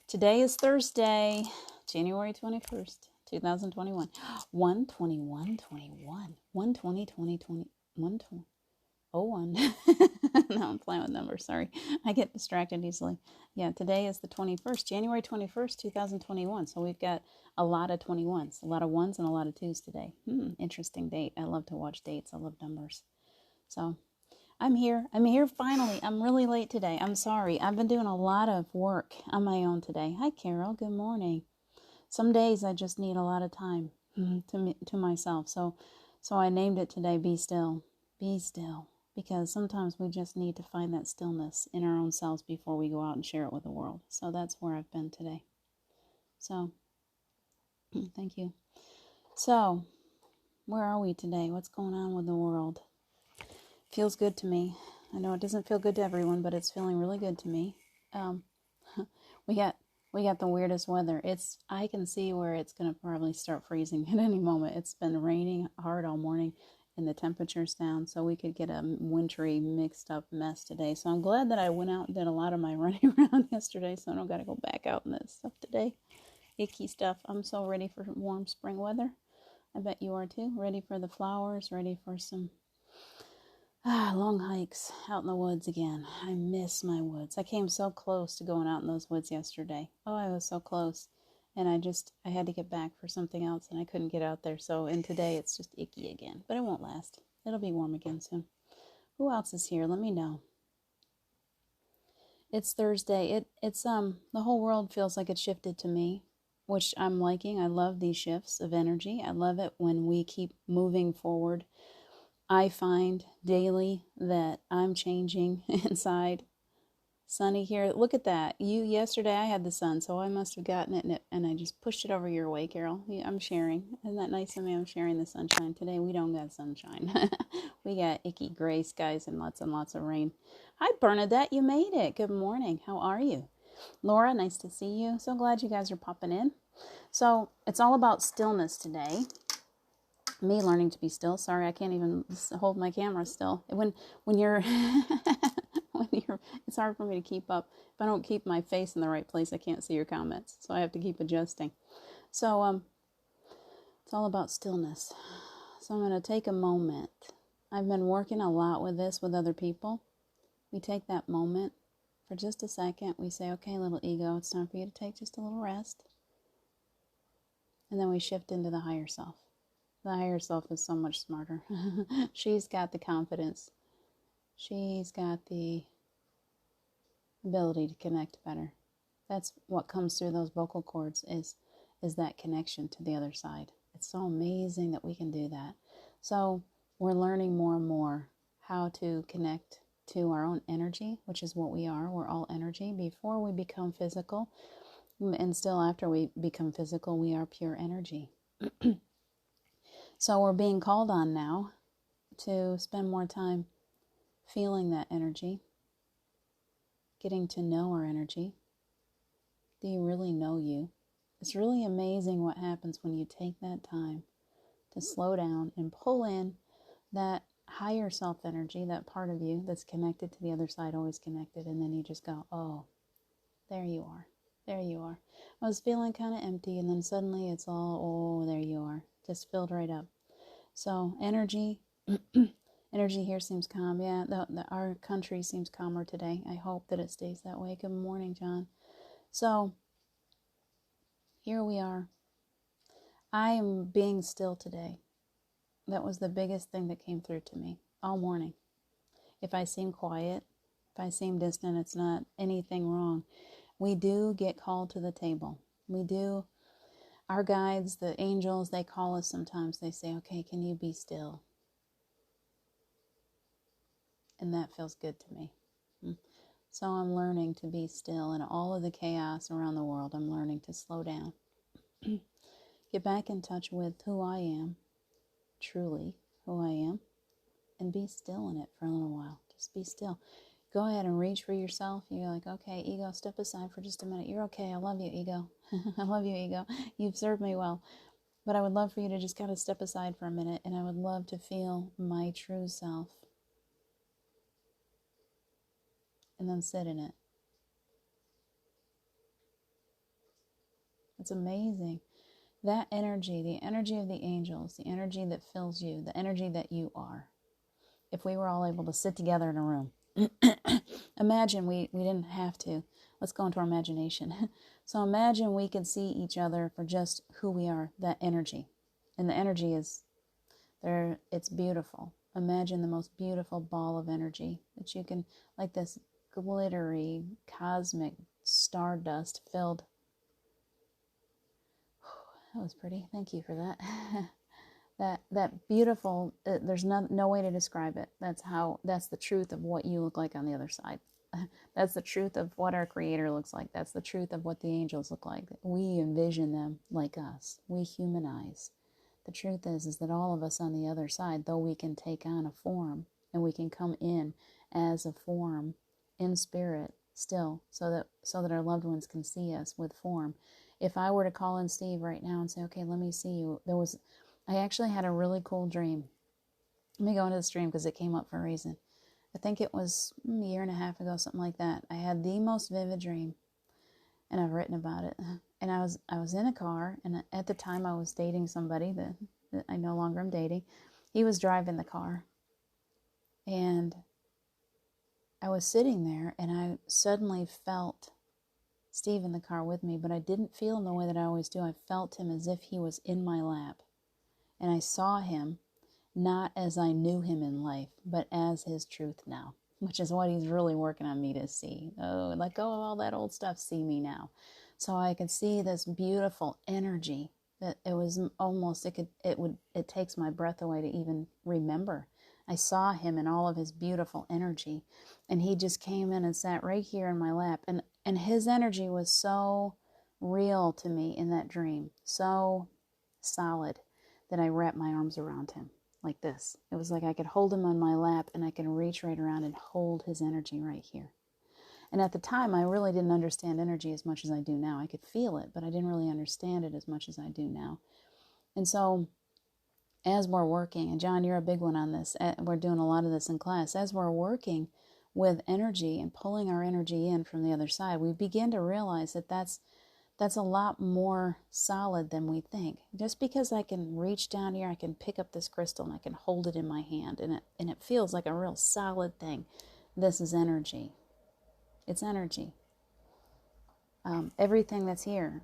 Today is Thursday, January 21st, 2021. 12121. 120 20 20 120. Oh, one. Now I'm playing with numbers. Sorry. I get distracted easily. Yeah, today is the 21st, January 21st, 2021. So we've got a lot of 21s, a lot of ones and a lot of twos today. Interesting date. I love to watch dates. I love numbers. So I'm here. I'm here finally. I'm really late today. I'm sorry. I've been doing a lot of work on my own today. Hi, Carol. Good morning. Some days I just need a lot of time to myself. So I named it today, Be Still. Be still. Because sometimes we just need to find that stillness in our own selves before we go out and share it with the world. So that's where I've been today. So thank you. So where are we today? What's going on with the world? Feels good to me. I know it doesn't feel good to everyone, but it's feeling really good to me. We got the weirdest weather. I can see where it's going to probably start freezing at any moment. It's been raining hard all morning and the temperature's down, so we could get a wintry mixed up mess today. So I'm glad that I went out and did a lot of my running around yesterday, so I don't got to go back out in this stuff today. Icky stuff. I'm so ready for warm spring weather. I bet you are too. Ready for the flowers, ready for some long hikes out in the woods again. I miss my woods. I came so close to going out in those woods yesterday. Oh, I was so close. And I had to get back for something else and I couldn't get out there. And today it's just icky again. But it won't last. It'll be warm again soon. Who else is here? Let me know. It's Thursday. It's the whole world feels like it shifted to me, which I'm liking. I love these shifts of energy. I love it when we keep moving forward. I find daily that I'm changing inside. Sunny here. Look at that. Yesterday I had the sun, so I must have gotten it and I just pushed it over your way, Carol. I'm sharing. Isn't that nice of me? I'm sharing the sunshine. Today we don't got sunshine. We got icky gray skies and lots of rain. Hi, Bernadette. You made it. Good morning. How are you? Laura, nice to see you. So glad you guys are popping in. So it's all about stillness today. Me learning to be still. Sorry, I can't even hold my camera still. When you're it's hard for me to keep up. If I don't keep my face in the right place, I can't see your comments. So I have to keep adjusting. So it's all about stillness. So I'm going to take a moment. I've been working a lot with this with other people. We take that moment for just a second. We say, okay, little ego, it's time for you to take just a little rest. And then we shift into the higher self. The higher self is so much smarter. She's got the confidence. She's got the ability to connect better. That's what comes through those vocal cords is that connection to the other side. It's so amazing that we can do that. So we're learning more and more how to connect to our own energy, which is what we are. We're all energy before we become physical. And still after we become physical, we are pure energy. So we're being called on now to spend more time feeling that energy, getting to know our energy. Do you really know you? It's really amazing what happens when you take that time to slow down and pull in that higher self energy, that part of you that's connected to the other side, always connected, and then you just go, oh, there you are. There you are. I was feeling kind of empty, and then suddenly it's all, oh, there you are. Just filled right up. So energy here seems calm. Yeah, our country seems calmer today. I hope that it stays that way. Good morning, John. So here we are. I am being still today. That was the biggest thing that came through to me all morning. If I seem quiet, if I seem distant, it's not anything wrong. We do get called to the table. We do. Our guides, the angels, they call us sometimes. They say, okay, can you be still? And that feels good to me. So I'm learning to be still in all of the chaos around the world. I'm learning to slow down. Get back in touch with who I am, truly who I am, and be still in it for a little while. Just be still. Go ahead and reach for yourself. You're like, okay, ego, step aside for just a minute. You're okay. I love you, ego. I love you, ego. You've served me well. But I would love for you to just kind of step aside for a minute, and I would love to feel my true self. And then sit in it. It's amazing. That energy, the energy of the angels, the energy that fills you, the energy that you are. If we were all able to sit together in a room, imagine we didn't have to. Let's go into our imagination. So imagine we could see each other for just who we are, that energy. And the energy is there, it's beautiful. Imagine the most beautiful ball of energy that you can, like this glittery, cosmic, stardust filled. That was pretty. Thank you for that. that beautiful. There's no way to describe it. That's the truth of what you look like on the other side. That's the truth of what our Creator looks like. That's the truth of what the angels look like. We envision them like us. We humanize. The truth is that all of us on the other side, though we can take on a form and we can come in as a form in spirit still, so that our loved ones can see us with form. If I were to call in Steve right now and say, okay, let me see you. I actually had a really cool dream. Let me go into this dream because it came up for a reason. I think it was a year and a half ago, something like that. I had the most vivid dream, and I've written about it. And I was in a car, and at the time I was dating somebody that I no longer am dating. He was driving the car, and I was sitting there, and I suddenly felt Steve in the car with me, but I didn't feel him the way that I always do. I felt him as if he was in my lap, and I saw him not as I knew him in life, but as his truth now, which is what he's really working on me to see. Oh, let go of all that old stuff, see me now. So I could see this beautiful energy that it was almost, it takes my breath away to even remember. I saw him in all of his beautiful energy, and he just came in and sat right here in my lap, and his energy was so real to me in that dream, so solid, that I wrapped my arms around him like this. It was like I could hold him on my lap, and I could reach right around and hold his energy right here. And at the time, I really didn't understand energy as much as I do now. I could feel it, but I didn't really understand it as much as I do now. And so as we're working, and John, you're a big one on this, we're doing a lot of this in class, as we're working with energy and pulling our energy in from the other side, we begin to realize that that's a lot more solid than we think. Just because I can reach down here, I can pick up this crystal and I can hold it in my hand, and it feels like a real solid thing. This is energy. It's energy. Everything that's here,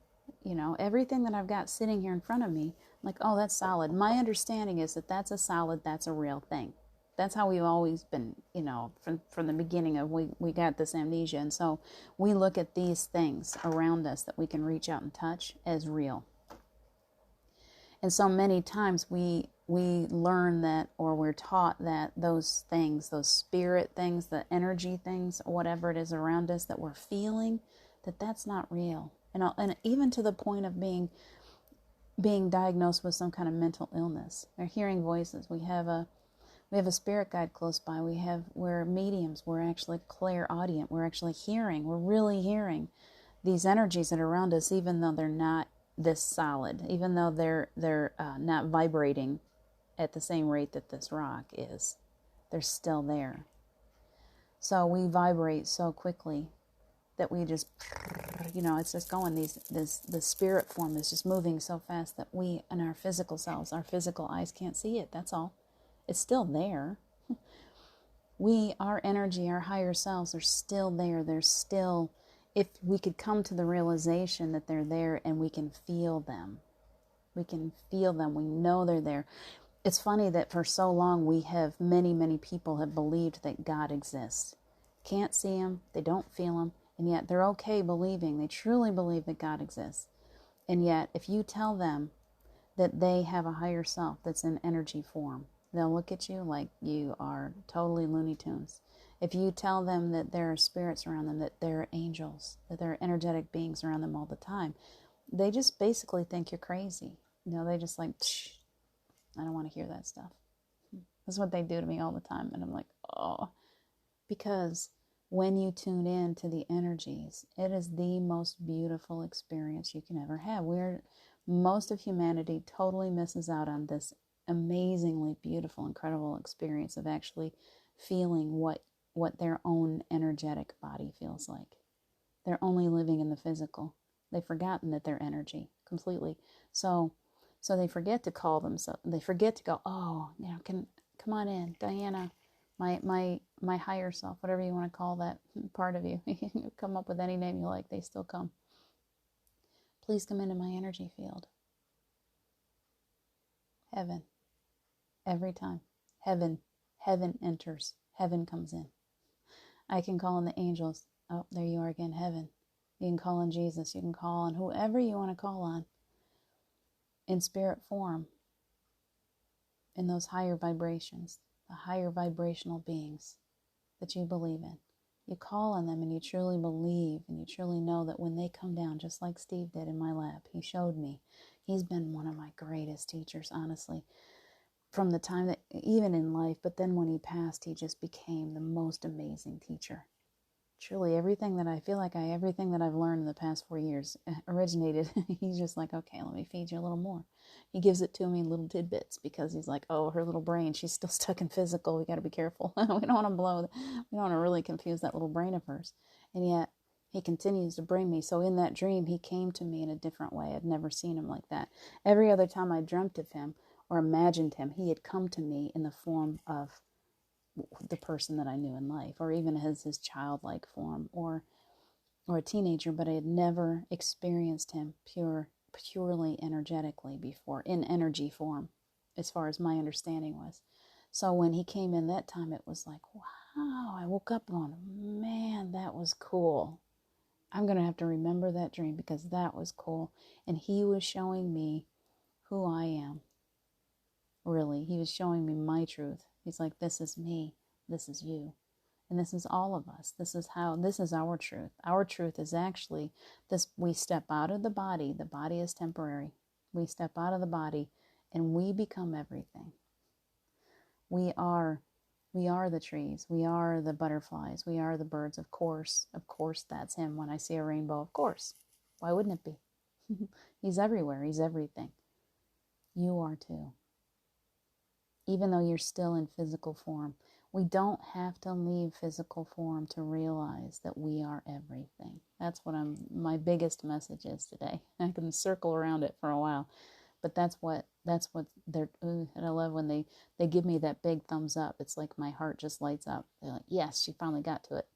everything that I've got sitting here in front of me, like, oh, that's solid. My understanding is that that's a solid, that's a real thing. That's how we've always been, from the beginning of we got this amnesia. And so we look at these things around us that we can reach out and touch as real. And so many times we learn that, or we're taught that those things, those spirit things, the energy things, whatever it is around us that we're feeling, that's not real. And even to the point of being diagnosed with some kind of mental illness. Or hearing voices. We have a spirit guide close by. We're mediums. We're actually clairaudient. We're actually hearing. We're really hearing these energies that are around us, even though they're not this solid, even though they're not vibrating at the same rate that this rock is. They're still there. So we vibrate so quickly that we just, it's just going. The spirit form is just moving so fast that we, and our physical selves, our physical eyes can't see it. That's all. It's still there. Our energy, our higher selves are still there. They're still, if we could come to the realization that they're there and we can feel them. We can feel them. We know they're there. It's funny that for so long many, many people have believed that God exists. Can't see him. They don't feel him. And yet they're okay believing, they truly believe that God exists. And yet, if you tell them that they have a higher self that's in energy form, they'll look at you like you are totally Looney Tunes. If you tell them that there are spirits around them, that there are angels, that there are energetic beings around them all the time, they just basically think you're crazy. They just like, I don't want to hear that stuff. That's what they do to me all the time. And I'm like, oh, because when you tune in to the energies, it is the most beautiful experience you can ever have. Most of humanity totally misses out on this amazingly beautiful, incredible experience of actually feeling what their own energetic body feels like. They're only living in the physical. They've forgotten that they're energy completely. So they forget to call themselves. They forget to go, oh, come on in, Diana, my higher self, whatever you want to call that part of you. You can come up with any name you like. They still come. Please come into my energy field. Heaven. Every time. Heaven enters. Heaven comes in. I can call on the angels. Oh, there you are again, heaven. You can call on Jesus. You can call on whoever you want to call on in spirit form, in those higher vibrations, the higher vibrational beings that you believe in. You call on them and you truly believe and you truly know that when they come down, just like Steve did in my lab, he showed me. He's been one of my greatest teachers, honestly, from the time that, even in life, but then when he passed, he just became the most amazing teacher. Truly, everything that I've learned in the past 4 years originated. He's just like, okay, let me feed you a little more. He gives it to me in little tidbits because he's like, oh, her little brain, she's still stuck in physical. We got to be careful. We don't want to really confuse that little brain of hers. And yet, he continues to bring me. So in that dream, he came to me in a different way. I'd never seen him like that. Every other time I dreamt of him or imagined him, he had come to me in the form of the person that I knew in life, or even as his childlike form, or a teenager, but I had never experienced him purely energetically before, in energy form, as far as my understanding was. So when he came in that time, it was like, wow, I woke up going, man, that was cool. I'm going to have to remember that dream because that was cool. And he was showing me who I am. Really, he was showing me my truth. He's like, this is me, this is you, and this is all of us. This is our truth. Our truth is actually this: we step out of the body is temporary. We step out of the body and we become everything. We are the trees, we are the butterflies, we are the birds. Of course, that's him. When I see a rainbow, of course, why wouldn't it be? He's everywhere, he's everything. You are too. Even though you're still in physical form. We don't have to leave physical form to realize that we are everything. That's what my biggest message is today. I can circle around it for a while, but that's what they're, and I love when they give me that big thumbs up. It's like my heart just lights up. They're like, yes, she finally got to it.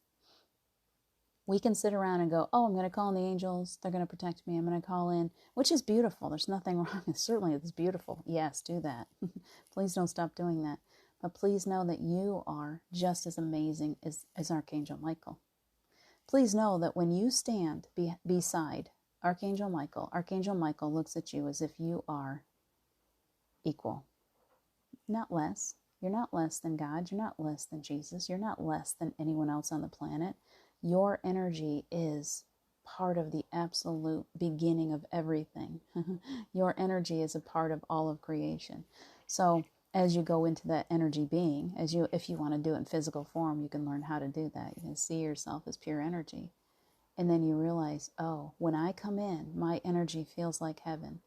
We can sit around and go, oh, I'm going to call in the angels. They're going to protect me. I'm going to call in, which is beautiful. There's nothing wrong. Certainly it's beautiful. Yes, do that. Please don't stop doing that. But please know that you are just as amazing as Archangel Michael. Please know that when you stand beside Archangel Michael looks at you as if you are equal. Not less. You're not less than God. You're not less than Jesus. You're not less than anyone else on the planet. Your energy is part of the absolute beginning of everything. Your energy is a part of all of creation. So as you go into that energy being, if you want to do it in physical form, you can learn how to do that. You can see yourself as pure energy. And then you realize, oh, when I come in, my energy feels like heaven.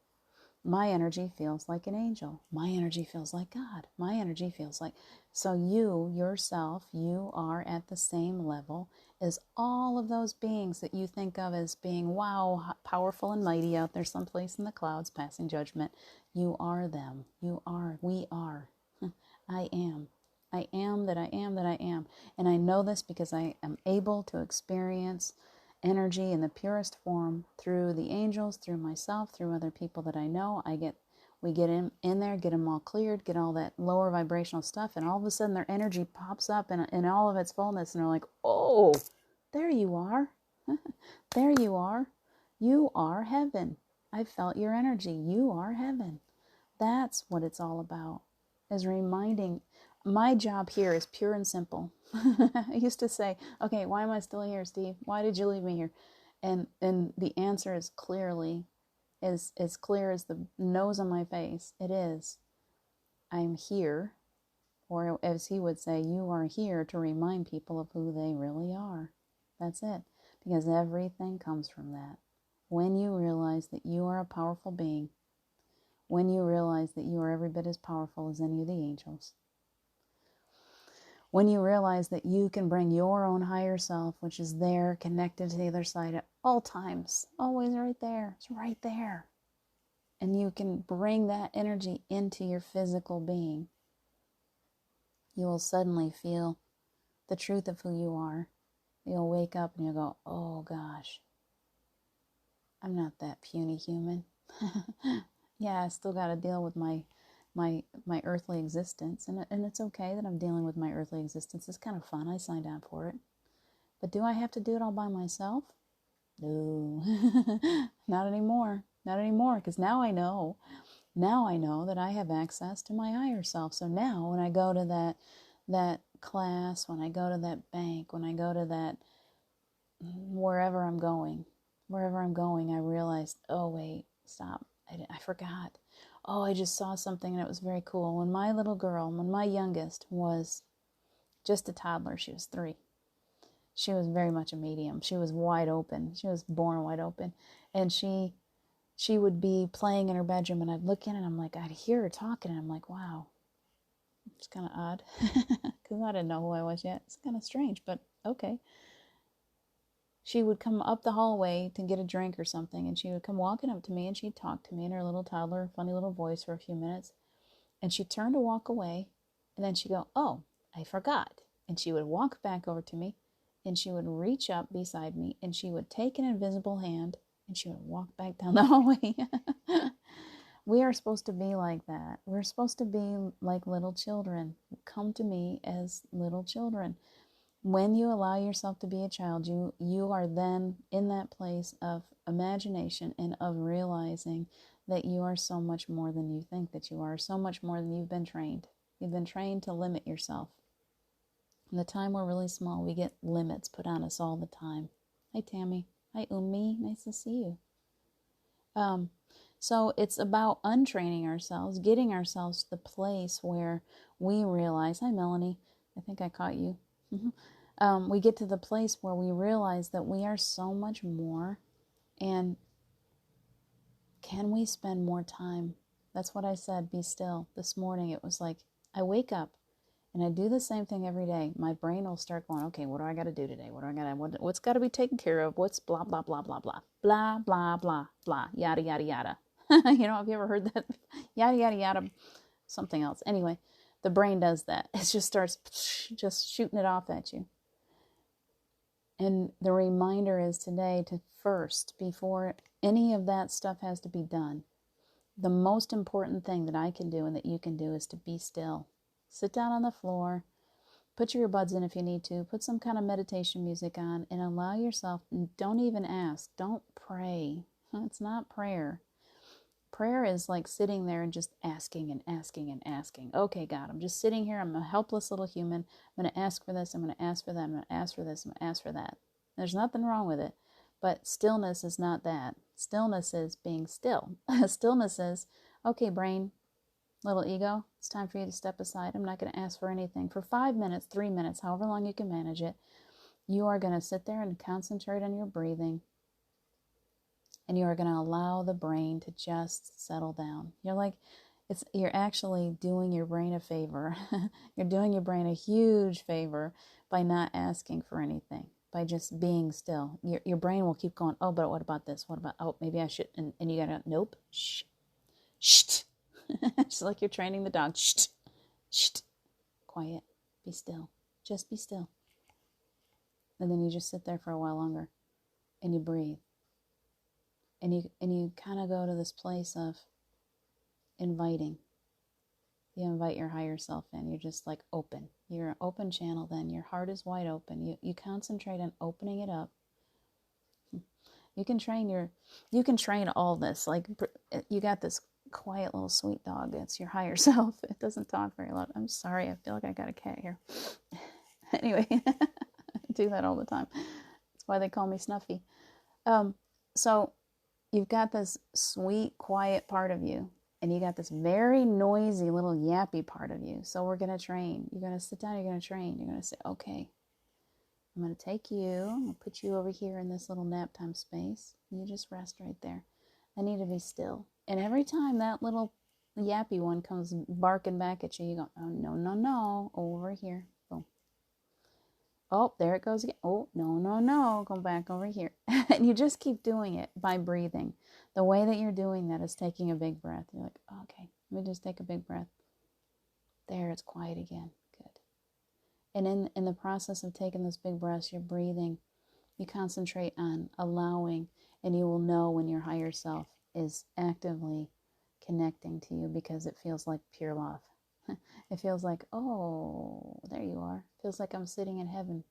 My energy feels like an angel. My energy feels like God. My energy feels like... So you, yourself, you are at the same level as all of those beings that you think of as being, wow, powerful and mighty out there someplace in the clouds passing judgment. You are them. You are. We are. I am. I am that I am that I am. And I know this because I am able to experience energy in the purest form through the angels, through myself, through other people that I know. We get in there, get them all cleared, get all that lower vibrational stuff, and all of a sudden their energy pops up in all of its fullness, and they're like, oh, there you are. There you are. You are heaven. I felt your energy. You are heaven. That's what it's all about, is reminding. My job here is pure and simple. I used to say, okay, why am I still here, Steve? Why did you leave me here? And the answer is clearly, as clear as the nose on my face. It is, I'm here, or as he would say, you are here to remind people of who they really are. That's it. Because everything comes from that. When you realize that you are a powerful being, when you realize that you are every bit as powerful as any of the angels, When you realize that you can bring your own higher self, which is there, connected to the other side at all times, always right there, it's right there. And you can bring that energy into your physical being, you will suddenly feel the truth of who you are. You'll wake up and you'll go, oh gosh, I'm not that puny human. Yeah, I still got to deal with my earthly existence, and it's okay that I'm dealing with my earthly existence. It's kind of fun. I signed on for it. But do I have to do it all by myself? No. Not anymore. Not anymore, because now I know. Now I know that I have access to my higher self. So now when I go to that class, when I go to that bank, when I go to that wherever I'm going, I realized, oh wait, stop. I forgot. Oh, I just saw something and it was very cool. When my youngest was just a toddler, she was 3. She was very much a medium. She was wide open. She was born wide open. And she would be playing in her bedroom and I'd look in and I'm like, I'd hear her talking and I'm like, wow, it's kind of odd. Because I didn't know who I was yet. It's kind of strange, but okay. She would come up the hallway to get a drink or something, and she would come walking up to me, and she'd talk to me in her little toddler, funny little voice for a few minutes, and she'd turn to walk away, and then she'd go, oh, I forgot, and she would walk back over to me, and she would reach up beside me, and she would take an invisible hand, and she would walk back down the hallway. We are supposed to be like that. We're supposed to be like little children. Come to me as little children. When you allow yourself to be a child, you are then in that place of imagination and of realizing that you are so much more than you think that you are, so much more than you've been trained. You've been trained to limit yourself. From the time we're really small, we get limits put on us all the time. Hi, Tammy. Hi, Umi. Nice to see you. So it's about untraining ourselves, getting ourselves to the place where we realize, hi, Melanie. I think I caught you. We get to the place where we realize that we are so much more, and can we spend more time? That's what I said, be still. This morning it was like, I wake up and I do the same thing every day. My brain will start going, okay, what do I got to do today? What's got to be taken care of? What's blah, blah, blah, blah, blah, blah, blah, blah, blah, yada, yada, yada. Have you ever heard that? Yada, yada, yada, something else. Anyway, the brain does that. It just starts just shooting it off at you. And the reminder is today to first, before any of that stuff has to be done, the most important thing that I can do and that you can do is to be still. Sit down on the floor, put your earbuds in if you need to, put some kind of meditation music on, and allow yourself, don't even ask, don't pray. It's not prayer. Prayer is like sitting there and just asking and asking and asking. Okay, God, I'm just sitting here. I'm a helpless little human. I'm going to ask for this. I'm going to ask for that. I'm going to ask for this. I'm going to ask for that. There's nothing wrong with it. But stillness is not that. Stillness is being still. Stillness is, okay, brain, little ego, it's time for you to step aside. I'm not going to ask for anything. For 5 minutes, 3 minutes, however long you can manage it, you are going to sit there and concentrate on your breathing. And you are going to allow the brain to just settle down. You're actually doing your brain a favor. You're doing your brain a huge favor by not asking for anything, by just being still. Your brain will keep going, oh, but what about this? What about, oh, maybe I should, and you gotta, nope, shh, shh. It's like you're training the dog, shh, shh, quiet, be still, just be still. And then you just sit there for a while longer, and you breathe. And you kind of go to this place of inviting. You invite your higher self in. You're just like open. You're an open channel then. Your heart is wide open. You concentrate on opening it up. You can train all this. Like, you got this quiet little sweet dog. It's your higher self. It doesn't talk very loud. I'm sorry. I feel like I got a cat here. Anyway, I do that all the time. That's why they call me Snuffy. So you've got this sweet, quiet part of you, and you got this very noisy little yappy part of you. So we're going to train. You're going to sit down, you're going to train. You're going to say, okay, I'm going to take you, I'm going to put you over here in this little nap time space. You just rest right there. I need to be still. And every time that little yappy one comes barking back at you, you go, oh, no, over here. Boom. Oh, there it goes again. Oh, no, no, no. Go back over here. And you just keep doing it by breathing. The way that you're doing that is taking a big breath. You're like, okay, let me just take a big breath. There, it's quiet again. Good. And in the process of taking those big breaths, you're breathing. You concentrate on allowing, and you will know when your higher self is actively connecting to you because it feels like pure love. It feels like, oh, there you are. It feels like I'm sitting in heaven.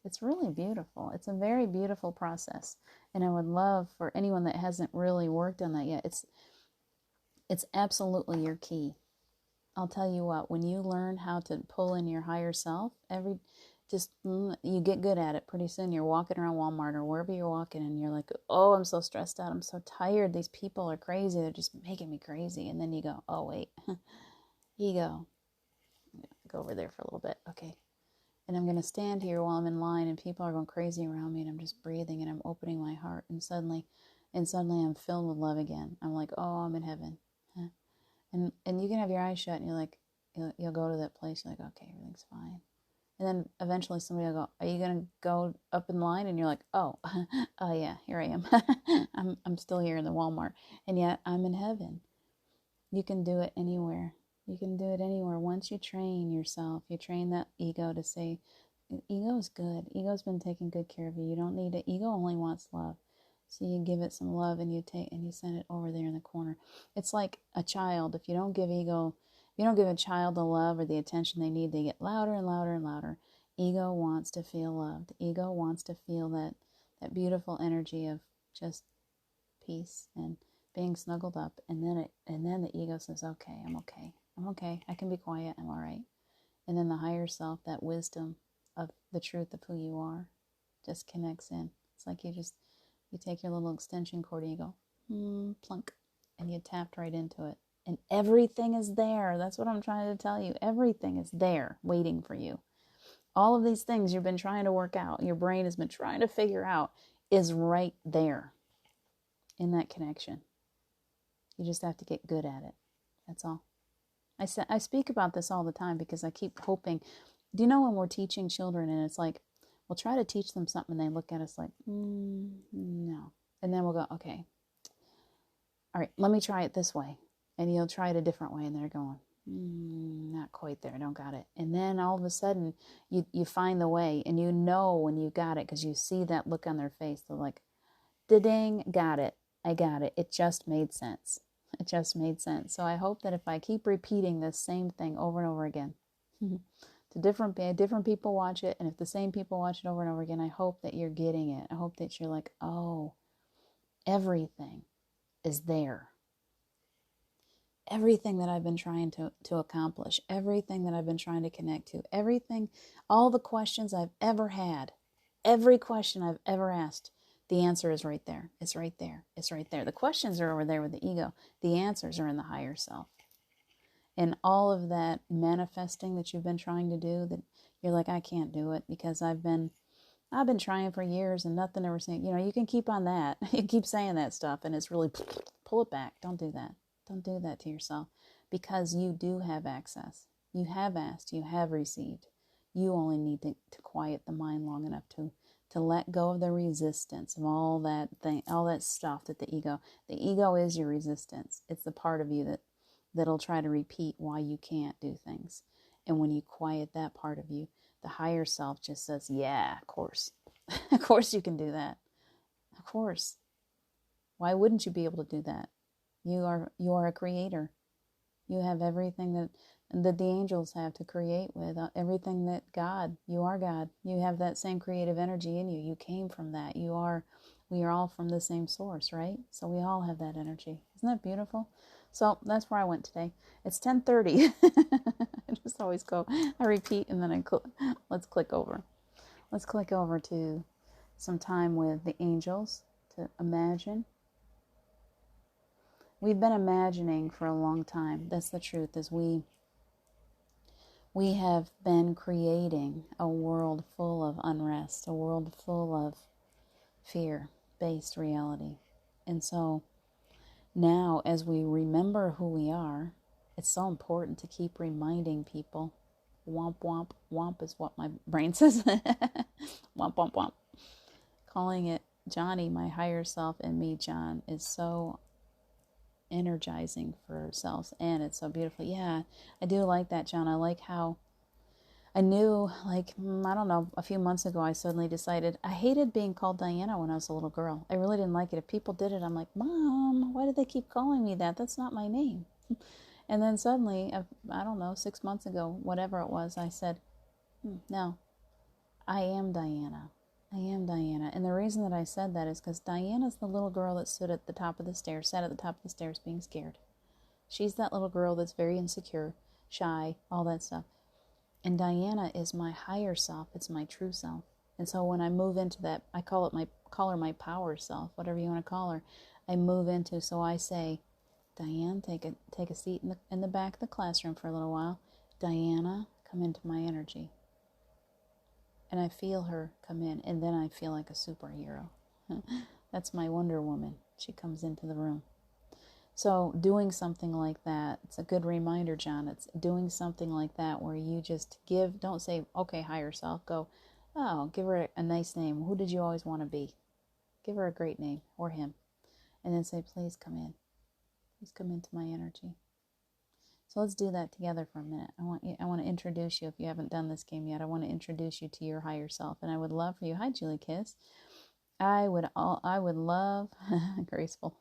It's really beautiful. It's a very beautiful process. And I would love for anyone that hasn't really worked on that yet, it's absolutely your key. I'll tell you what, when you learn how to pull in your higher self, you get good at it. Pretty soon you're walking around Walmart or wherever you're walking and you're like, oh, I'm so stressed out. I'm so tired. These people are crazy. They're just making me crazy. And then you go, oh, wait, ego. Go over there for a little bit. Okay. And I'm going to stand here while I'm in line and people are going crazy around me and I'm just breathing and I'm opening my heart and suddenly I'm filled with love again. I'm like, oh, I'm in heaven. And you can have your eyes shut and you're like, you'll go to that place. You're like, okay, everything's fine. And then eventually somebody will go, are you going to go up in line? And you're like, oh, oh yeah, here I am. I'm still here in the Walmart and yet I'm in heaven. You can do it anywhere. You can do it anywhere. Once you train yourself, you train that ego to say, ego is good. Ego's been taking good care of you. You don't need it. Ego only wants love. So you give it some love and you send it over there in the corner. It's like a child. If you don't give a child the love or the attention they need, they get louder and louder and louder. Ego wants to feel loved. Ego wants to feel that beautiful energy of just peace and being snuggled up, and then the ego says, okay, I'm okay, I can be quiet, I'm all right. And then the higher self, that wisdom of the truth of who you are, just connects in. It's like you take your little extension cord and you go plunk, and you tapped right into it, and everything is there. That's what I'm trying to tell you. Everything is there waiting for you. All of these things you've been trying to work out, your brain has been trying to figure out, is right there in that connection. You just have to get good at it. That's all. I speak about this all the time because I keep hoping. Do you know when we're teaching children and it's like, we'll try to teach them something and they look at us like, no. And then we'll go, okay, all right, let me try it this way. And you'll try it a different way and they're going, not quite there, don't got it. And then all of a sudden you find the way and you know when you got it because you see that look on their face. They're like, da-ding, got it. I got it. It just made sense. It just made sense. So I hope that if I keep repeating this same thing over and over again, to different people watch it, and if the same people watch it over and over again, I hope that you're getting it. I hope that you're like, oh, everything is there. Everything that I've been trying to accomplish, everything that I've been trying to connect to, everything, all the questions I've ever had, every question I've ever asked, the answer is right there. It's right there. It's right there. The questions are over there with the ego. The answers are in the higher self. And all of that manifesting that you've been trying to do, that you're like, I can't do it because I've been trying for years and nothing ever saying, you can keep on that. You keep saying that stuff and it's really, pull it back. Don't do that. Don't do that to yourself because you do have access. You have asked. You have received. You only need to quiet the mind long enough to let go of the resistance of all that stuff that the ego is your resistance. It's the part of you that'll try to repeat why you can't do things. And when you quiet that part of you, the higher self just says, yeah, of course. Of course you can do that. Of course. Why wouldn't you be able to do that? You are a creator. You have everything that the angels have to create with, everything that you are God. You have that same creative energy in you. You came from that. We are all from the same source, right? So we all have that energy. Isn't that beautiful? So that's where I went today. It's 10:30. I just always I repeat and then let's click over. Let's click over to some time with the angels to imagine. We've been imagining for a long time. That's the truth, is we have been creating a world full of unrest, a world full of fear-based reality. And so now, as we remember who we are, it's so important to keep reminding people Womp womp. Womp is what my brain says. Womp womp womp. Calling it Johnny, my higher self, and me, John, is so energizing for ourselves, and it's so beautiful. Yeah, I do like that, John. I like how I knew, like, I don't know, a few months ago, I suddenly decided I hated being called Diana when I was a little girl. I really didn't like it. If people did it, I'm like, Mom, why do they keep calling me that? That's not my name. And then suddenly, I don't know, 6 months ago, whatever it was, I said, no, I am Diana. I am Diana. And the reason that I said that is because Diana's the little girl that stood at the top of the stairs, sat at the top of the stairs being scared. She's that little girl that's very insecure, shy, all that stuff. And Diana is my higher self. It's my true self. And so when I move into that, I call her my power self, whatever you want to call her. I move into, so I say, Diane, take a seat in the back of the classroom for a little while. Diana, come into my energy. And I feel her come in, and then I feel like a superhero. That's my Wonder Woman. She comes into the room. So doing something like that, it's a good reminder, John. It's doing something like that where you just give, don't say, okay, higher self, go, oh, give her a nice name. Who did you always want to be? Give her a great name, or him. And then say, please come in. Please come into my energy. So let's do that together for a minute. I want to introduce you, if you haven't done this game yet, I want to introduce you to your higher self. And I would love for you, hi Julie Kiss. I would love, graceful.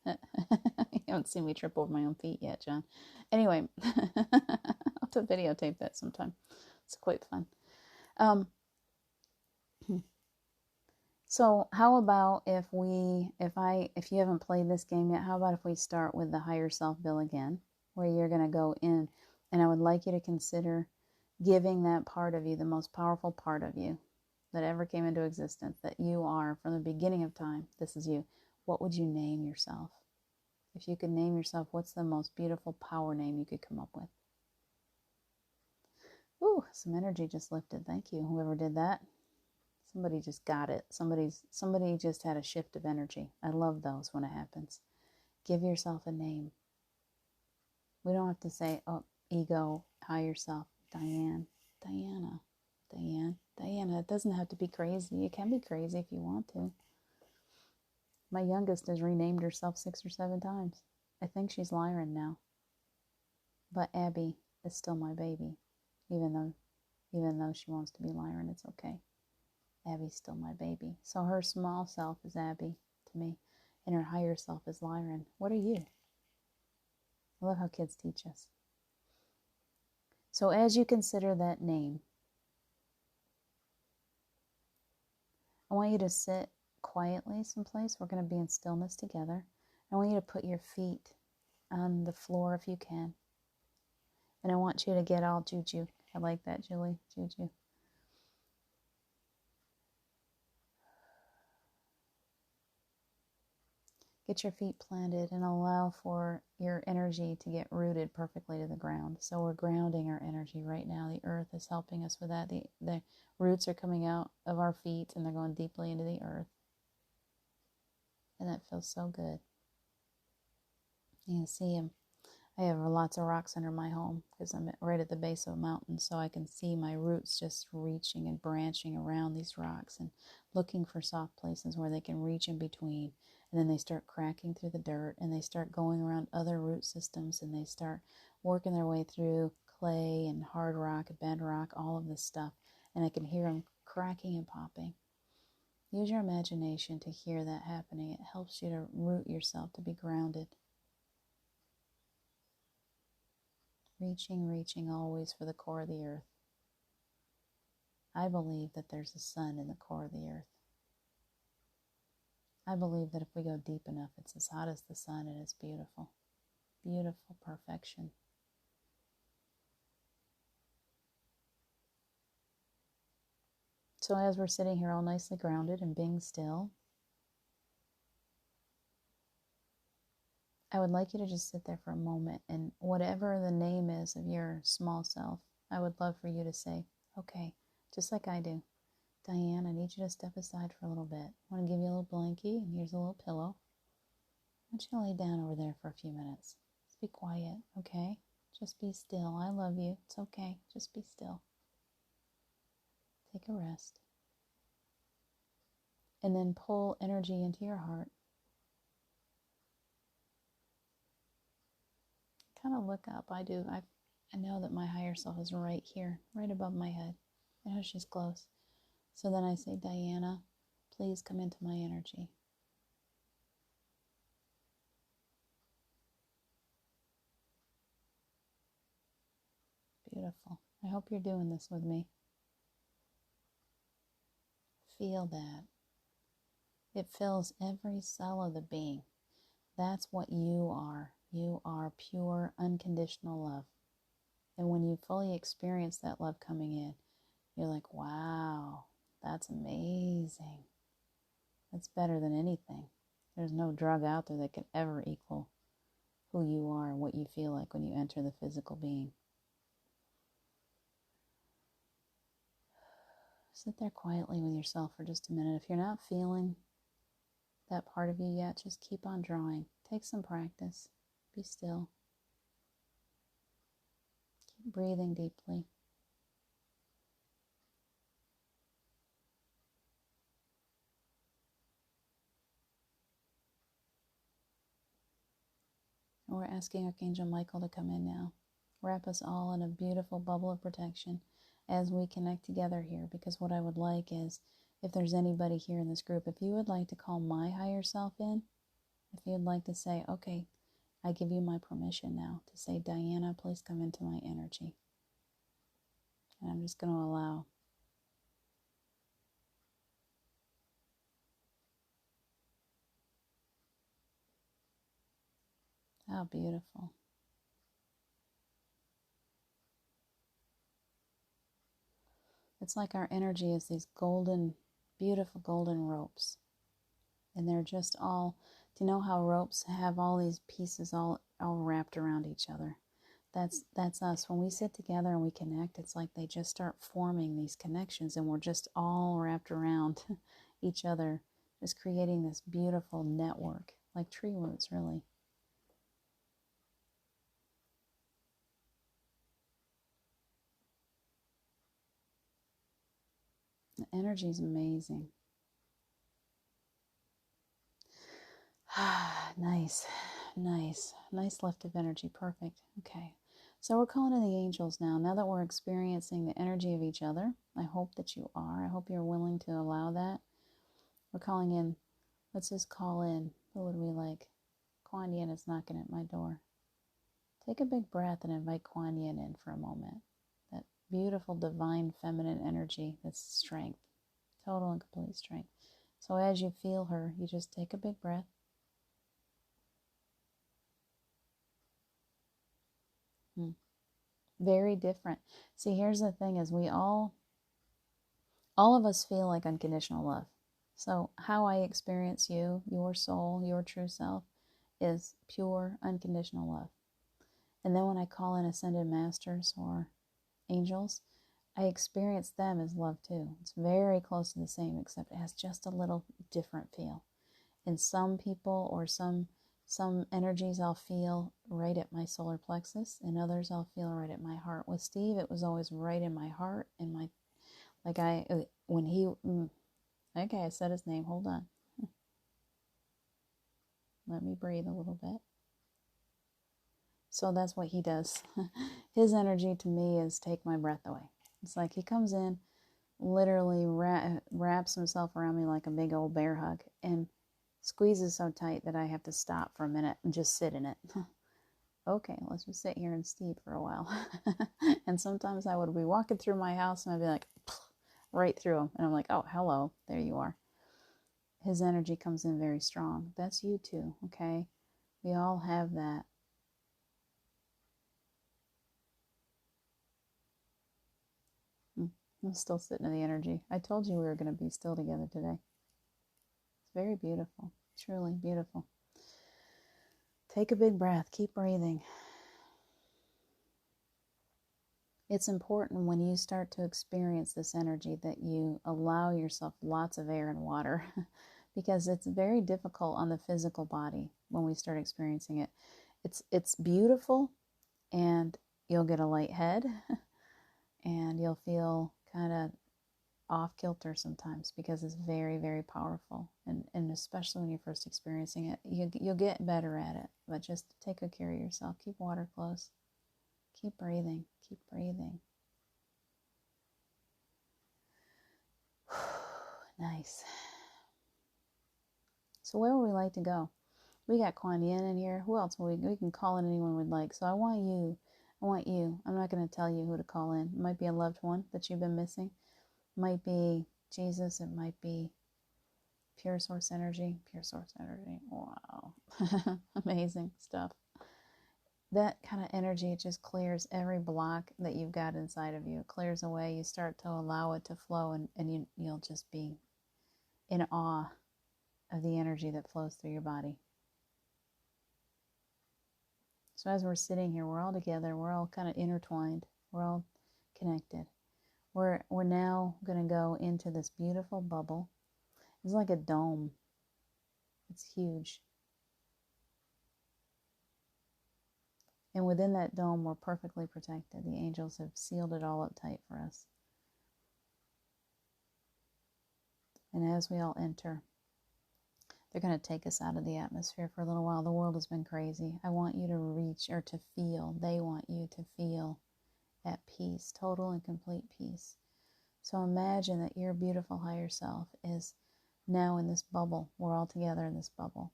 You haven't seen me trip over my own feet yet, John. Anyway, I'll have to videotape that sometime. It's quite fun. So how about if you haven't played this game yet, how about if we start with the higher self bill again, where you're going to go in, and I would like you to consider giving that part of you, the most powerful part of you that ever came into existence, that you are from the beginning of time. This is you. What would you name yourself? If you could name yourself, what's the most beautiful power name you could come up with? Ooh, some energy just lifted. Thank you, whoever did that. Somebody just got it. Somebody just had a shift of energy. I love those when it happens. Give yourself a name. We don't have to say, oh, ego, higher self, Diane, Diana, Diane, Diana. It doesn't have to be crazy. You can be crazy if you want to. My youngest has renamed herself 6 or 7 times. I think she's Lyran now. But Abby is still my baby. Even though she wants to be Lyran, it's okay. Abby's still my baby. So her small self is Abby to me, and her higher self is Lyran. What are you? I love how kids teach us. So as you consider that name, I want you to sit quietly someplace. We're going to be in stillness together. I want you to put your feet on the floor if you can. And I want you to get all juju. I like that, Julie. Juju. Get your feet planted and allow for your energy to get rooted perfectly to the ground. So we're grounding our energy right now. The earth is helping us with that. The roots are coming out of our feet and they're going deeply into the earth. And that feels so good. You can see them. I have lots of rocks under my home because I'm right at the base of a mountain, so I can see my roots just reaching and branching around these rocks and looking for soft places where they can reach in between. And then they start cracking through the dirt, and they start going around other root systems, and they start working their way through clay and hard rock and bedrock, all of this stuff. And I can hear them cracking and popping. Use your imagination to hear that happening. It helps you to root yourself, to be grounded. Reaching always for the core of the earth. I believe that there's a sun in the core of the earth. I believe that if we go deep enough, it's as hot as the sun and it's beautiful. Beautiful perfection. So as we're sitting here all nicely grounded and being still, I would like you to just sit there for a moment, and whatever the name is of your small self, I would love for you to say, okay, just like I do, Diane, I need you to step aside for a little bit. I want to give you a little blankie, and here's a little pillow. I want you to lay down over there for a few minutes. Just be quiet, okay? Just be still. I love you. It's okay. Just be still. Take a rest. And then pull energy into your heart. Kind of look up. I do. I know that my higher self is right here, right above my head. I know she's close. So then I say, Diana, please come into my energy. Beautiful. I hope you're doing this with me. Feel that. It fills every cell of the being. That's what you are. You are pure, unconditional love. And when you fully experience that love coming in, you're like, wow, that's amazing. That's better than anything. There's no drug out there that could ever equal who you are and what you feel like when you enter the physical being. Sit there quietly with yourself for just a minute. If you're not feeling that part of you yet, just keep on drawing. Take some practice. Be still. Keep breathing deeply. And we're asking Archangel Michael to come in now. Wrap us all in a beautiful bubble of protection as we connect together here. Because what I would like is, if there's anybody here in this group, if you would like to call my higher self in, if you'd like to say, okay, I give you my permission now to say, Diana, please come into my energy. And I'm just going to allow. How beautiful. It's like our energy is these golden, beautiful golden ropes. And they're just all, do you know how ropes have all these pieces all wrapped around each other? That's us. When we sit together and we connect, it's like they just start forming these connections and we're just all wrapped around each other, just creating this beautiful network, like tree roots, really. The energy is amazing. Nice lift of energy. Perfect. Okay. So we're calling in the angels now. Now that we're experiencing the energy of each other, I hope that you are. I hope you're willing to allow that. We're calling in. Let's just call in. What would we like? Kuan Yin is knocking at my door. Take a big breath and invite Kuan Yin in for a moment. That beautiful, divine, feminine energy that's strength. Total and complete strength. So as you feel her, you just take a big breath. Very different. See, here's the thing is we all of us feel like unconditional love. So how I experience you, your soul, your true self, is pure, unconditional love. And then when I call in ascended masters or angels, I experience them as love too. It's very close to the same, except it has just a little different feel. In some people or some energies I'll feel right at my solar plexus, and others I'll feel right at my heart. With Steve, it was always right in my heart, and my, like when he, okay, I said his name, hold on. Let me breathe a little bit. So that's what he does. His energy to me is take my breath away. It's like he comes in, literally wraps himself around me like a big old bear hug, and squeezes so tight that I have to stop for a minute and just sit in it. Okay, let's just sit here and Steve for a while. And sometimes I would be walking through my house and I'd be like, right through him. And I'm like, oh, hello, there you are. His energy comes in very strong. That's you too, okay? We all have that. I'm still sitting in the energy. I told you we were going to be still together today. It's very beautiful. Truly beautiful. Take a big breath. Keep breathing. It's important when you start to experience this energy that you allow yourself lots of air and water because it's very difficult on the physical body when we start experiencing it. It's beautiful and you'll get a light head and you'll feel kind of off kilter sometimes because it's very, very powerful. And especially when you're first experiencing it, you'll get better at it. But just take good care of yourself. Keep water close. Keep breathing. Keep breathing. Nice. So where would we like to go? We got Kuan Yin in here. Who else? We can call in anyone we'd like. So I want you. I'm not going to tell you who to call in. It might be a loved one that you've been missing. It might be Jesus. It might be pure source energy. Pure source energy. Wow. Amazing stuff. That kind of energy, it just clears every block that you've got inside of you. It clears away. You start to allow it to flow, and you'll just be in awe of the energy that flows through your body. So as we're sitting here, we're all together. We're all kind of intertwined. We're all connected. We're now going to go into this beautiful bubble. It's like a dome. It's huge. And within that dome, we're perfectly protected. The angels have sealed it all up tight for us. And as we all enter, they're going to take us out of the atmosphere for a little while. The world has been crazy. I want you to reach, or to feel, they want you to feel at peace, total and complete peace. So imagine that your beautiful higher self is now in this bubble. We're all together in this bubble.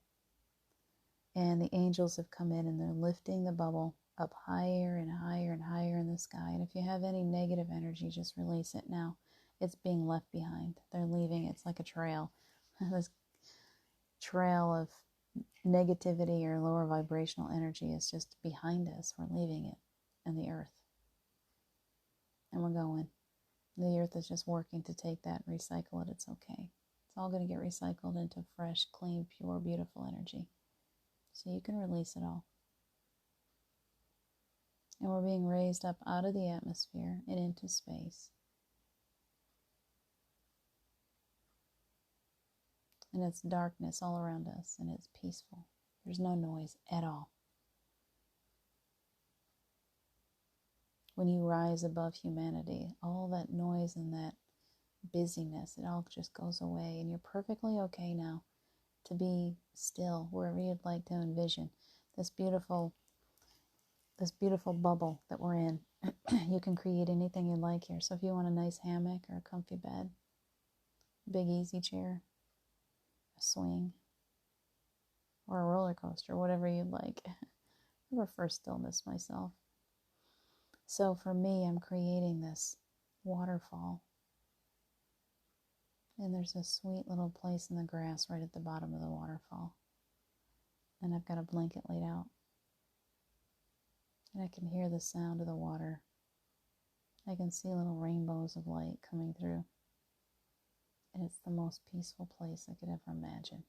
And the angels have come in and they're lifting the bubble up higher and higher and higher in the sky. And if you have any negative energy, just release it now. It's being left behind. They're leaving. It's like a trail. This trail of negativity or lower vibrational energy is just behind us. We're leaving it in the earth. And we're going. The earth is just working to take that and recycle it. It's okay. It's all going to get recycled into fresh, clean, pure, beautiful energy. So you can release it all. And we're being raised up out of the atmosphere and into space. And it's darkness all around us, and it's peaceful. There's no noise at all. When you rise above humanity, all that noise and that busyness, it all just goes away, and you're perfectly okay now to be still wherever you'd like to envision this beautiful bubble that we're in. You can create anything you'd like here. So if you want a nice hammock or a comfy bed, big easy chair, a swing, or a roller coaster, whatever you'd like. I prefer stillness myself. So for me, I'm creating this waterfall. And there's a sweet little place in the grass right at the bottom of the waterfall. And I've got a blanket laid out. And I can hear the sound of the water. I can see little rainbows of light coming through. And it's the most peaceful place I could ever imagine.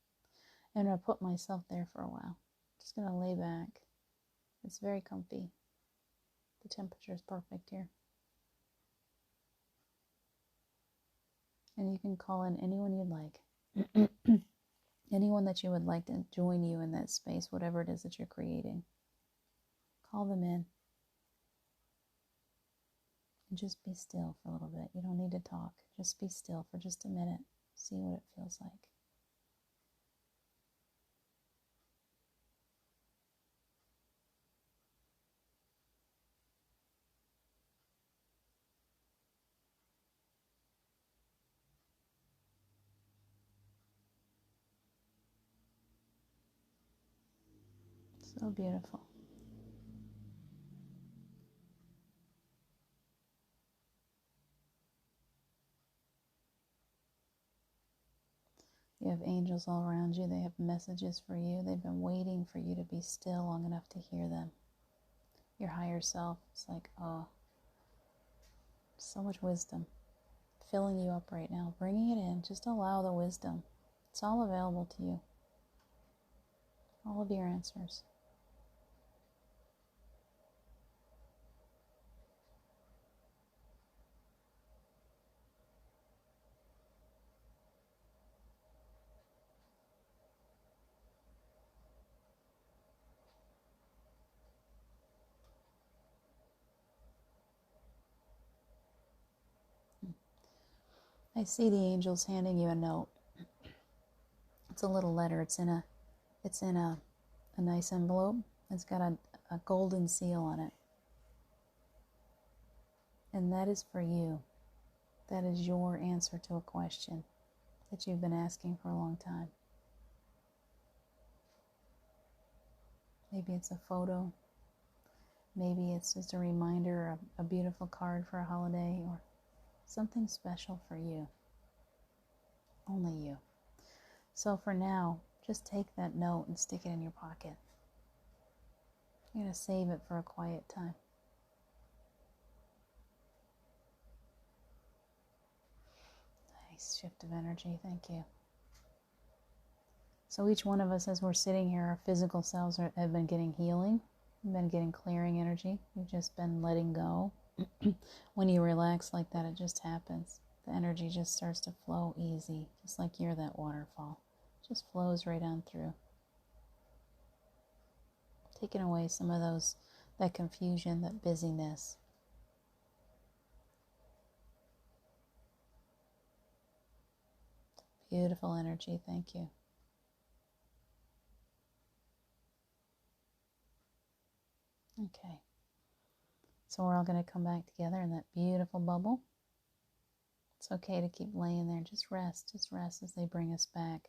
And I put myself there for a while. Just going to lay back. It's very comfy. The temperature is perfect here. And you can call in anyone you'd like. Anyone that you would like to join you in that space, whatever it is that you're creating. Call them in. And just be still for a little bit. You don't need to talk. Just be still for just a minute. See what it feels like. So beautiful. You have angels all around you. They have messages for you. They've been waiting for you to be still long enough to hear them. Your higher self is like, oh, so much wisdom filling you up right now. Bringing it in. Just allow the wisdom. It's all available to you. All of your answers. I see the angels handing you a note. It's a little letter. It's in a nice envelope. It's got a golden seal on it. And that is for you. That is your answer to a question that you've been asking for a long time. Maybe it's a photo. Maybe it's just a reminder, a beautiful card for a holiday, or something special for you. Only you. So for now, just take that note and stick it in your pocket. You're going to save it for a quiet time. Nice shift of energy. Thank you. So each one of us, as we're sitting here, our physical selves have been getting healing. We've been getting clearing energy. We've just been letting go. When you relax like that, it just happens. The energy just starts to flow easy, just like you're that waterfall. It just flows right on through. Taking away some of that confusion, that busyness. Beautiful energy, thank you. Okay. So we're all going to come back together in that beautiful bubble. It's okay to keep laying there. Just rest as they bring us back.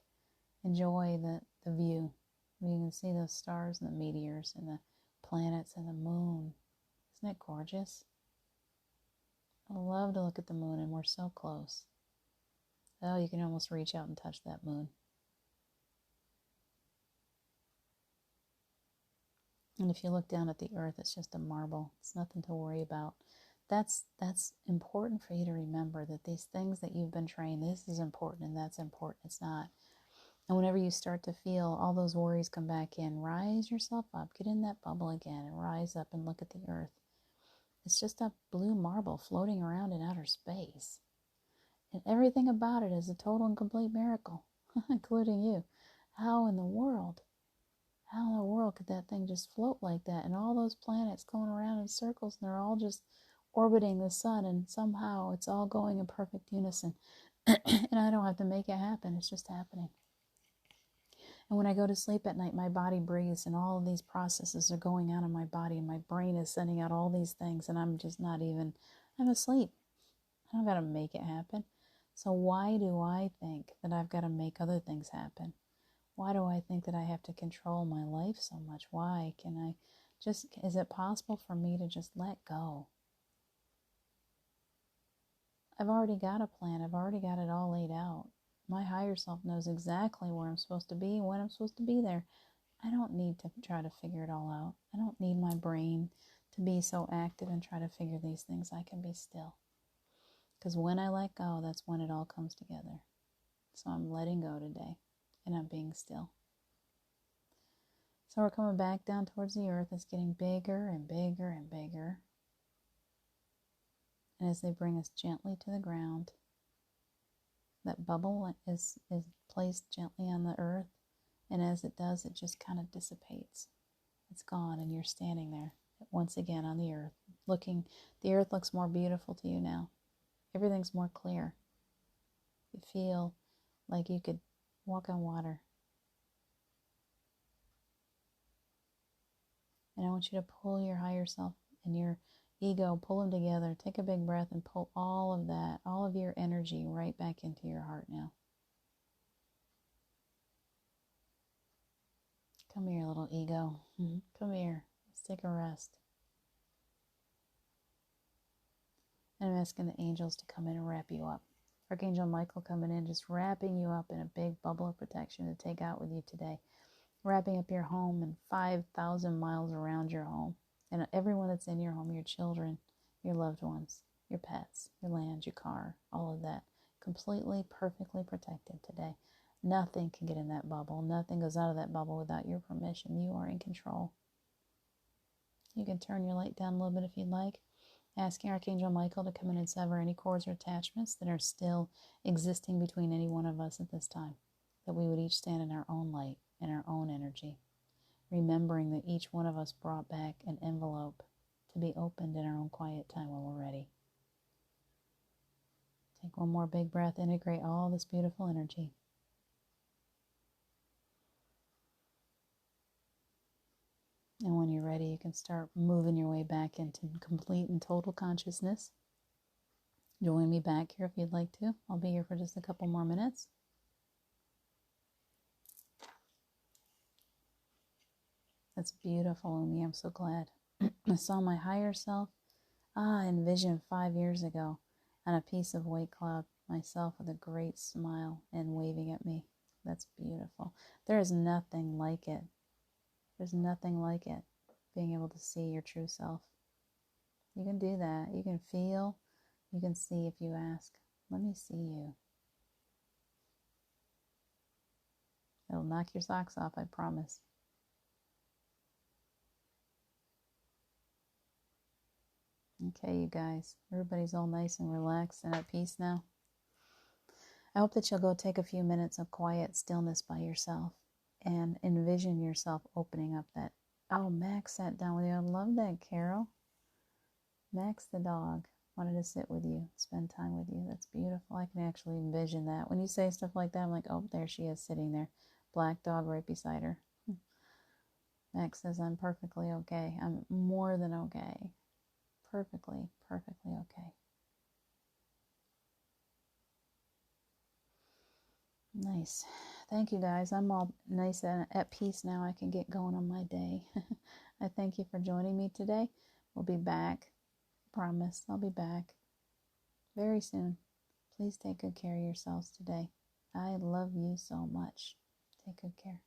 Enjoy the view. You can see those stars and the meteors and the planets and the moon. Isn't it gorgeous? I love to look at the moon, and we're so close. Oh, you can almost reach out and touch that moon. And if you look down at the earth, it's just a marble. It's nothing to worry about. That's important for you to remember, that these things that you've been trained, this is important and that's important. It's not. And whenever you start to feel all those worries come back in, rise yourself up, get in that bubble again and rise up and look at the earth. It's just a blue marble floating around in outer space. And everything about it is a total and complete miracle, including you. How in the world could that thing just float like that? And all those planets going around in circles, and they're all just orbiting the sun, and somehow it's all going in perfect unison. And I don't have to make it happen. It's just happening. And when I go to sleep at night, my body breathes, and all of these processes are going on in my body, and my brain is sending out all these things, and I'm asleep. I don't got to make it happen. So why do I think that I've got to make other things happen? Why do I think that I have to control my life so much? Why can I is it possible for me to just let go? I've already got a plan. I've already got it all laid out. My higher self knows exactly where I'm supposed to be, when I'm supposed to be there. I don't need to try to figure it all out. I don't need my brain to be so active and try to figure these things. I can be still. Because when I let go, that's when it all comes together. So I'm letting go today, and I'm being still. So we're coming back down towards the earth. It's getting bigger and bigger and bigger. And as they bring us gently to the ground, that bubble is placed gently on the earth. And as it does, it just kind of dissipates. It's gone, and you're standing there once again on the earth. The earth looks more beautiful to you now. Everything's more clear. You feel like you could walk on water. And I want you to pull your higher self and your ego, pull them together. Take a big breath and pull all of that, all of your energy right back into your heart now. Come here, little ego. Come here. Let's take a rest. And I'm asking the angels to come in and wrap you up. Archangel Michael coming in, just wrapping you up in a big bubble of protection to take out with you today. Wrapping up your home and 5,000 miles around your home. And everyone that's in your home, your children, your loved ones, your pets, your land, your car, all of that. Completely, perfectly protected today. Nothing can get in that bubble. Nothing goes out of that bubble without your permission. You are in control. You can turn your light down a little bit if you'd like. Asking Archangel Michael to come in and sever any cords or attachments that are still existing between any one of us at this time. That we would each stand in our own light, in our own energy. Remembering that each one of us brought back an envelope to be opened in our own quiet time when we're ready. Take one more big breath. Integrate all this beautiful energy. And when you're ready, you can start moving your way back into complete and total consciousness. Join me back here if you'd like to. I'll be here for just a couple more minutes. That's beautiful, Umi. I'm so glad. I saw my higher self envisioned 5 years ago on a piece of white cloud, myself with a great smile and waving at me. That's beautiful. There is nothing like it. There's nothing like it, being able to see your true self. You can do that. You can feel. You can see if you ask. Let me see you. It'll knock your socks off, I promise. Okay, you guys. Everybody's all nice and relaxed and at peace now. I hope that you'll go take a few minutes of quiet stillness by yourself and envision yourself opening up that. Oh, Max sat down with you. I love that, Carol. Max the dog wanted to sit with you, spend time with you. That's beautiful. I can actually envision that. When you say stuff like that, I'm like, oh, there she is sitting there. Black dog right beside her. Max says, I'm perfectly okay. I'm more than okay. Perfectly okay. Nice. Thank you, guys. I'm all nice and at peace now. I can get going on my day. I thank you for joining me today. We'll be back. Promise. I'll be back very soon. Please take good care of yourselves today. I love you so much. Take good care.